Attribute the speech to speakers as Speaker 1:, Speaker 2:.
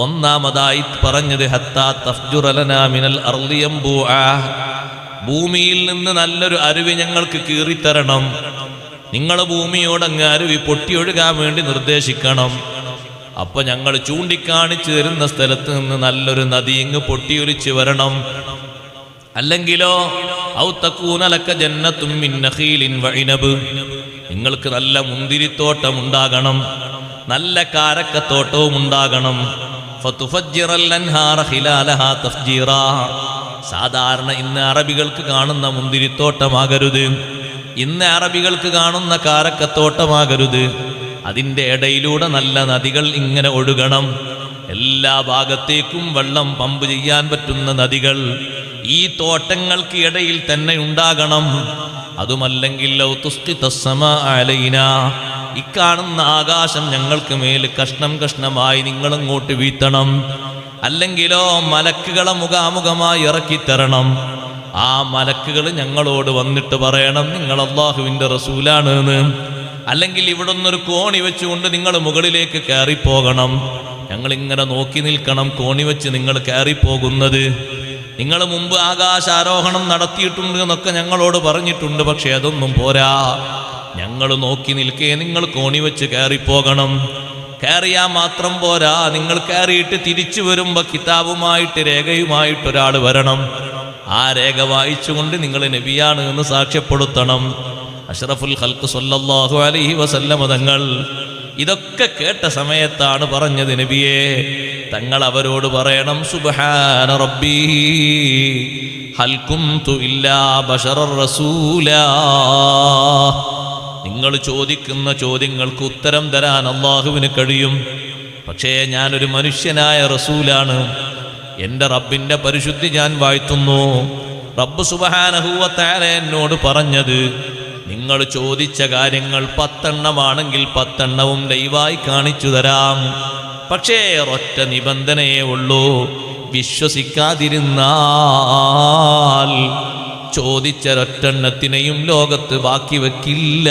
Speaker 1: ഒന്നാമതായി പറഞ്ഞത് ഹത്താ തഫ്ജുറ ലനാ മിനൽ അർളി യംബൂഅ, ഭൂമിയിൽ നിന്ന് നല്ലൊരു അരുവി ഞങ്ങൾക്ക് കീറിത്തരണം. നിങ്ങൾ ഭൂമിയോടങ്ങ് അരുവി പൊട്ടിയൊഴുകാൻ വേണ്ടി നിർദ്ദേശിക്കണം. അപ്പൊ ഞങ്ങൾ ചൂണ്ടിക്കാണിച്ചു തരുന്ന സ്ഥലത്ത് നിന്ന് നല്ലൊരു നദി ഇങ്ങ് പൊട്ടിയൊലിച്ച് വരണം. അല്ലെങ്കിലോ ഔ തകൂന ലക ജന്നത്തും മിൻ നഖീലിൻ വഇനബ്, നിങ്ങൾക്ക് നല്ല മുന്തിരിത്തോട്ടം ഉണ്ടാകണം, നല്ല കാരക്കത്തോട്ടവും ഉണ്ടാകണം. ഫതുഫജ്ജിറൽ അൻഹാറ ഖിലാലഹാ തഫ്ജീറാ, സാധാരണ ഇന്ന് അറബികൾക്ക് കാണുന്ന മുന്തിരിത്തോട്ടമാകരുത്, ഇന്ന് അറബികൾക്ക് കാണുന്ന കാരക്കത്തോട്ടമാകരുത്. അതിൻ്റെ ഇടയിലൂടെ നല്ല നദികൾ ഇങ്ങനെ ഒഴുകണം. എല്ലാ ഭാഗത്തേക്കും വെള്ളം പമ്പ് ചെയ്യാൻ പറ്റുന്ന നദികൾ ഈ തോട്ടങ്ങൾക്ക് ഇടയിൽ തന്നെ ഉണ്ടാകണം. അതുമല്ലെങ്കിൽ ലൗ തുസ്ഖിത അസ്സമാഅ അലൈനാ, ഇക്കാണുന്ന ആകാശം ഞങ്ങൾക്ക് മേൽ കഷ്ണം കഷ്ണമായി നിങ്ങളങ്ങോട്ട് വീഴ്ത്തണം. അല്ലെങ്കിലോ മലക്കുകളെ മുഖാമുഖമായി ഇറക്കിത്തരണം. ആ മലക്കുകൾ ഞങ്ങളോട് വന്നിട്ട് പറയണം നിങ്ങൾ അല്ലാഹുവിൻ്റെ റസൂലാണ് എന്ന്. അല്ലെങ്കിൽ ഇവിടെ നിന്നൊരു കോണി വെച്ചുകൊണ്ട് നിങ്ങൾ മുകളിലേക്ക് കയറിപ്പോകണം. ഞങ്ങളിങ്ങനെ നോക്കി നിൽക്കണം, കോണി വെച്ച് നിങ്ങൾ കയറിപ്പോകുന്നത്. നിങ്ങൾ മുമ്പ് ആകാശാരോഹണം നടത്തിയിട്ടുണ്ട് എന്നൊക്കെ ഞങ്ങളോട് പറഞ്ഞിട്ടുണ്ട്. പക്ഷെ അതൊന്നും പോരാ, ഞങ്ങൾ നോക്കി നിൽക്കേ, നിങ്ങൾ കോണി വെച്ച് കയറിപ്പോകണം. കയറിയാൽ മാത്രം പോരാ, നിങ്ങൾ കയറിയിട്ട് തിരിച്ചു വരുമ്പോൾ കിതാബുമായിട്ട് രേഖയുമായിട്ട് ഒരാൾ വരണം. ആ രേഖ വായിച്ചുകൊണ്ട് നിങ്ങൾ നബിയാണ് എന്ന് സാക്ഷ്യപ്പെടുത്തണം. അഷ്റഫുൽ ഖൽഖ് സ്വല്ലല്ലാഹു അലൈഹി വസല്ലമ തങ്ങൾ ഇതൊക്കെ കേട്ട സമയത്താണ് പറഞ്ഞത്, നബിയേ, തങ്ങൾ അവരോട് പറയണം, സുബ്ഹാന റബ്ബി ഹൽ കുന്തു ഇല്ലാ ബശറർ റസൂലാ. നിങ്ങൾ ചോദിക്കുന്ന ചോദ്യങ്ങൾക്ക് ഉത്തരം തരാൻ അല്ലാഹുവിന് കഴിയും. പക്ഷേ ഞാനൊരു മനുഷ്യനായ റസൂലാണ്. എൻ്റെ റബ്ബിൻ്റെ പരിശുദ്ധി ഞാൻ വാഴ്ത്തുന്നു. റബ്ബ് സുബ്ഹാനഹു വ തആല എന്നോട് പറഞ്ഞത്, നിങ്ങൾ ചോദിച്ച കാര്യങ്ങൾ 10 എണ്ണമാണെങ്കിൽ 10 എണ്ണവും ലൈവായി കാണിച്ചു തരാം. പക്ഷേ ഒരൊറ്റ നിബന്ധനയേ ഉള്ളൂ, വിശ്വസിക്കാതിരുന്നാൽ ചോദിച്ച ഒറ്റെണ്ണത്തിനെയും ലോകത്ത് ബാക്കി വെക്കില്ല.